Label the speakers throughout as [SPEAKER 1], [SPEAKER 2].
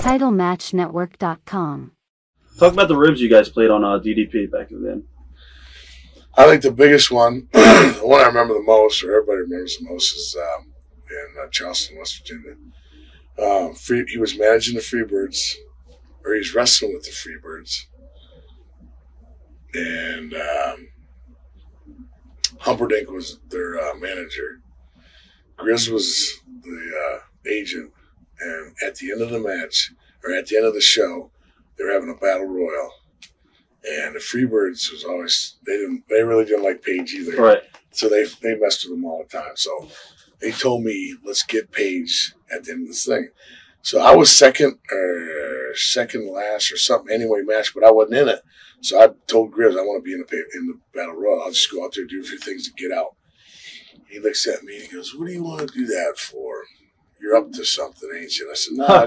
[SPEAKER 1] TitleMatchNetwork.com.
[SPEAKER 2] Talk about the ribs you guys played on DDP back then.
[SPEAKER 3] I think the biggest one, the one I remember the most, or everybody remembers the most, is in Charleston, West Virginia. He was managing the Freebirds, or he was wrestling with the Freebirds. And Humperdinck was their manager. Grizz was the agent. And at the end of the match, or at the end of the show, they were having a battle royal. And the Freebirds was always, they really didn't like Paige either. Right. So they messed with them all the time. So they told me, let's get Paige at the end of this thing. So I was second last or something anyway match, but I wasn't in it. So I told Grizz I want to be in the battle royal. I'll just go out there and do a few things to get out. He looks at me and he goes, what do you want to do that for? You're up to something, ain't you? And I said, no, I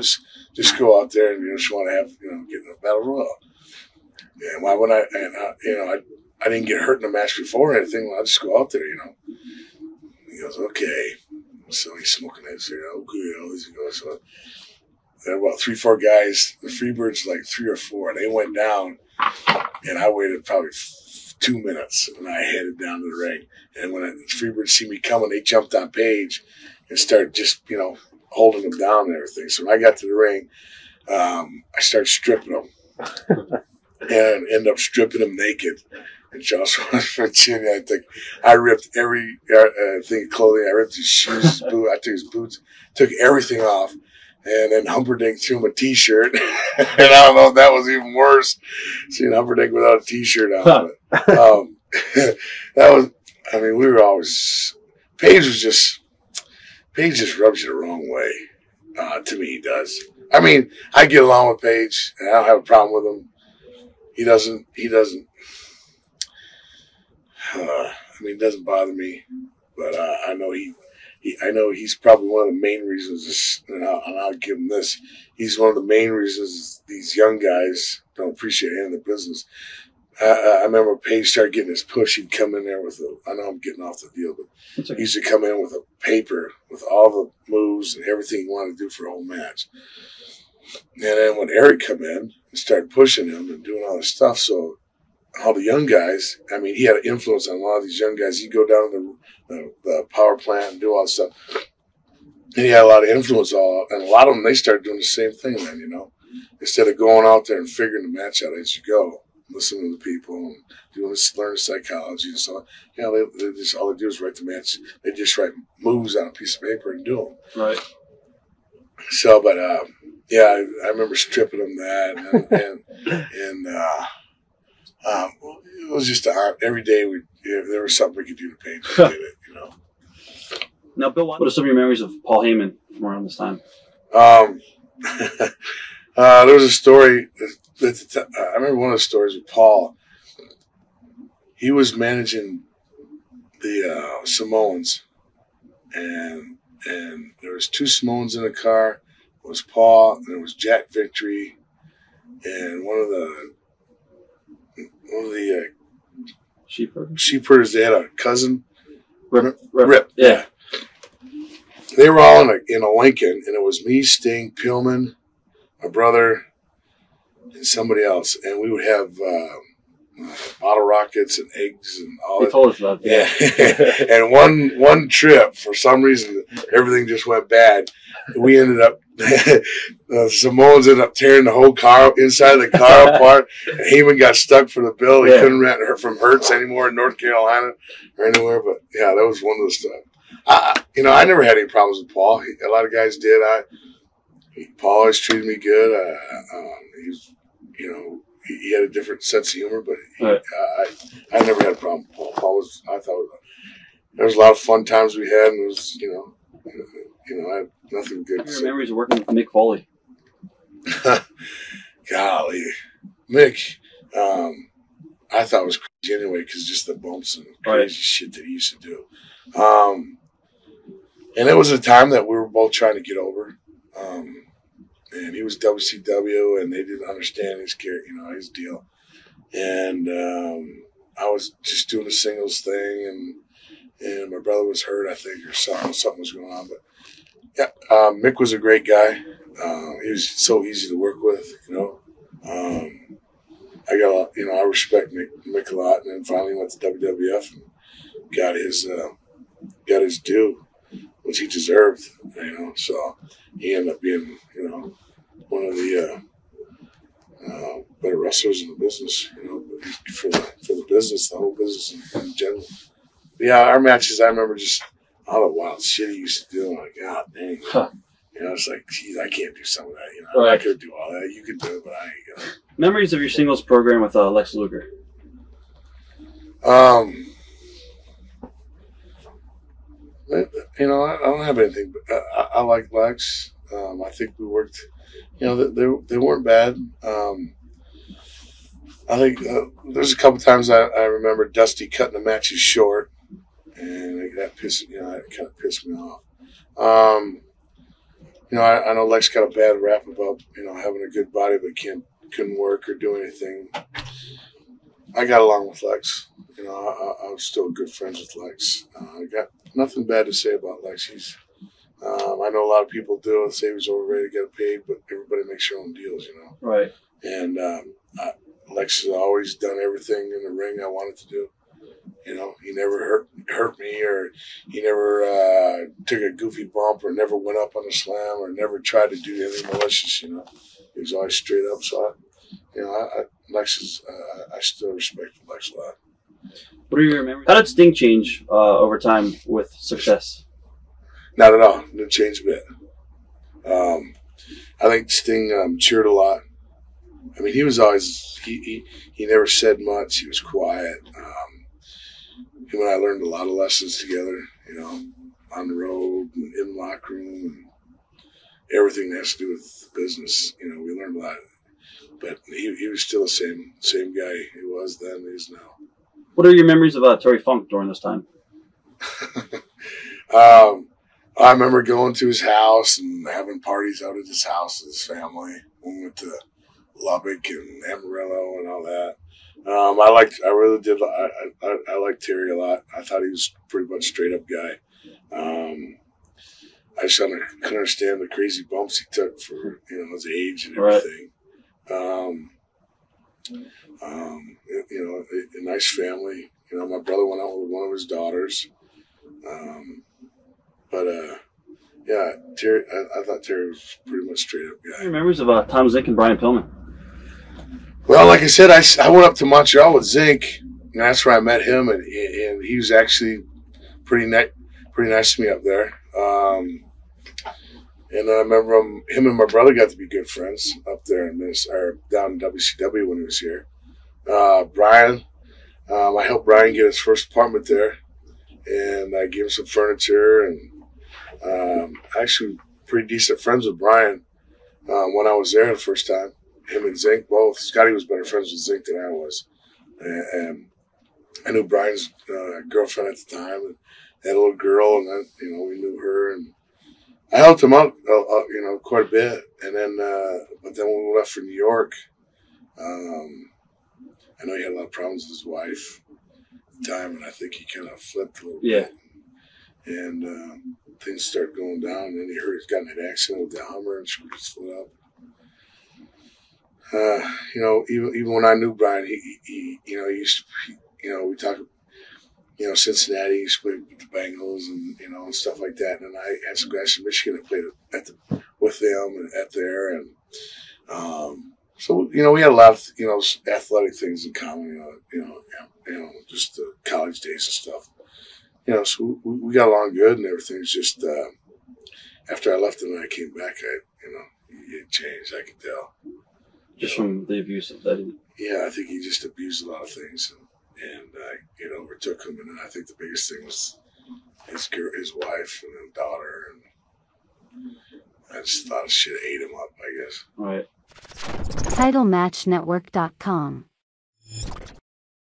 [SPEAKER 3] just go out there and just want to have, get in a battle royal. And why would I didn't get hurt in the match before or anything. Well, I'll just go out there, He goes, okay. So he's smoking that cigarette. Okay, he goes. So there were about 3-4 guys. The Freebirds, like 3 or 4, and they went down. And I waited probably 2 minutes, and I headed down to the ring. And when the Freebirds see me coming, they jumped on Paige and started just, holding them down and everything. So when I got to the ring, I started stripping them. And ended up stripping them naked. And Josh was Virginia. I think I ripped every thing of clothing. I ripped his shoes, his boots. I took his boots, took everything off. And then Humperdinck threw him a T-shirt. And I don't know if that was even worse, seeing Humperdinck without a T-shirt on. But, that was, we were always, Paige just rubs you the wrong way. To me, he does. I get along with Paige, and I don't have a problem with him. He doesn't, it doesn't bother me, but I know he's probably one of the main reasons, and I'll give him this. He's one of the main reasons these young guys don't appreciate him in the business. I remember Paige started getting his push. He'd come in there with I know I'm getting off the deal, but he used to come in with a paper with all the moves and everything he wanted to do for a whole match. And then when Eric come in and started pushing him and doing all this stuff, so all the young guys, he had an influence on a lot of these young guys. He'd go down to the power plant and do all this stuff. And he had a lot of influence and a lot of them, they started doing the same thing then, Instead of going out there and figuring the match out as you go, listening to the people and doing this, learning psychology and so on. They just, all they do is write the match. They just write moves on a piece of paper and do them. Right. So, but, I remember stripping them that, and it was just every day if there was something we could do to Paige, we did it,
[SPEAKER 2] Now, Bill, what are some of your memories of Paul Heyman from around this time?
[SPEAKER 3] There was a story. I remember one of the stories with Paul. He was managing the Samoans, and there was 2 Samoans in the car. It was Paul, and there was Jack Victory, and one of the sheepherders. They had a cousin, Rip. Yeah. They were all in a Lincoln, and it was me, Sting, Pillman, my brother, and somebody else, and we would have bottle rockets and eggs and all that.
[SPEAKER 2] Told us about that.
[SPEAKER 3] Yeah. And one trip, for some reason, everything just went bad. We ended up, the Samoans ended up tearing the whole car, inside of the car apart. And Heyman got stuck for the bill. He couldn't rent her from Hertz anymore in North Carolina or anywhere. But yeah, that was one of the stuff. I never had any problems with Paul. A lot of guys did. Paul always treated me good. He had a different sense of humor, but I never had a problem with Paul. I thought there was a lot of fun times we had, and it was, I had nothing good to say.
[SPEAKER 2] Your memories of working with Mick Foley?
[SPEAKER 3] Golly. Mick, I thought was crazy anyway, because just the bumps and crazy shit that he used to do. And it was a time that we were both trying to get over. And he was WCW, and they didn't understand his his deal. And I was just doing a singles thing, and my brother was hurt, I think, or something was going on. But yeah, Mick was a great guy. He was so easy to work with, you know. I got, you know, I respect Mick a lot, and then finally went to WWF and got his due, which he deserved, you know. So he ended up being, you know, one of the better wrestlers in the business, you know, for the business, the whole business in general. But yeah, our matches, I remember just all the wild shit he used to do. I'm like, God dang. Huh. You know, it's like, geez, I can't do some of that. You know, right. I could do all that. You could do it, but I ain't gonna.
[SPEAKER 2] Memories of your singles program with Lex Luger?
[SPEAKER 3] You know, I don't have anything, but I like Lex. I think we worked, you know, they weren't bad. I think there's a couple times I remember Dusty cutting the matches short, and that kind of pissed me off. You know, I know Lex got a bad rap about, you know, having a good body but couldn't work or do anything. I got along with Lex. You know, I was still good friends with Lex. I got nothing bad to say about Lex. I know a lot of people do say he was overrated to get paid, but everybody makes their own deals, you know.
[SPEAKER 2] Right.
[SPEAKER 3] And Lex has always done everything in the ring I wanted to do. You know, he never hurt me, or he never took a goofy bump, or never went up on a slam, or never tried to do anything malicious. You know, he was always straight up. So, Lex is. I still respect Lex a lot.
[SPEAKER 2] What are your memories? How did Sting change over time with success?
[SPEAKER 3] Not at all. Didn't change a bit. I think Sting matured a lot. I mean, he was always he never said much. He was quiet. Him and I learned a lot of lessons together, you know, on the road and in the locker room and everything that has to do with the business. You know, we learned a lot. But he was still the same guy he was then he is now.
[SPEAKER 2] What are your memories of Terry Funk during this time?
[SPEAKER 3] I remember going to his house and having parties out at his house with his family. We went to Lubbock and Amarillo and all that. I really did. I liked Terry a lot. I thought he was pretty much straight up guy. I just couldn't understand the crazy bumps he took for, you know, his age and everything. Right. You know, a nice family. You know, my brother went out with one of his daughters. Yeah, Terry. I thought Terry was pretty much straight up guy.
[SPEAKER 2] Your memories of Tom Zenk and Brian Pillman?
[SPEAKER 3] Well, like I said, I went up to Montreal with Zenk, and that's where I met him, and he was actually pretty nice to me up there. And I remember him and my brother got to be good friends up there down in WCW when he was here. Brian, I helped Brian get his first apartment there, and I gave him some furniture, and actually pretty decent friends with Brian when I was there the first time. Him and Zenk both. Scotty was better friends with Zenk than I was. And I knew Brian's girlfriend at the time, and had a little girl, and then, you know, we knew her, and I helped him out, you know, quite a bit. And then, but then when we left for New York, I know he had a lot of problems with his wife at the time, and I think he kind of flipped a little bit. And things started going down, and then he got in an accident with the Hummer and screwed his foot up. You know, even when I knew Brian, he you know, he used to, you know, we talked, you know, Cincinnati, he used to play with the Bengals and, you know, and stuff like that. And I had some guys from Michigan that played with them and at there. And so, you know, we had a lot of, you know, athletic things in common, you know, just the college days and stuff. You know, so we got along good and everything's just, after I left and I came back, you know, it changed, I could tell.
[SPEAKER 2] Just from the abuse of that?
[SPEAKER 3] Yeah, I think he just abused a lot of things, and it overtook him. And then I think the biggest thing was his wife and then daughter, and I just thought shit ate him up, I guess.
[SPEAKER 2] Right.
[SPEAKER 1] TitleMatchNetwork.com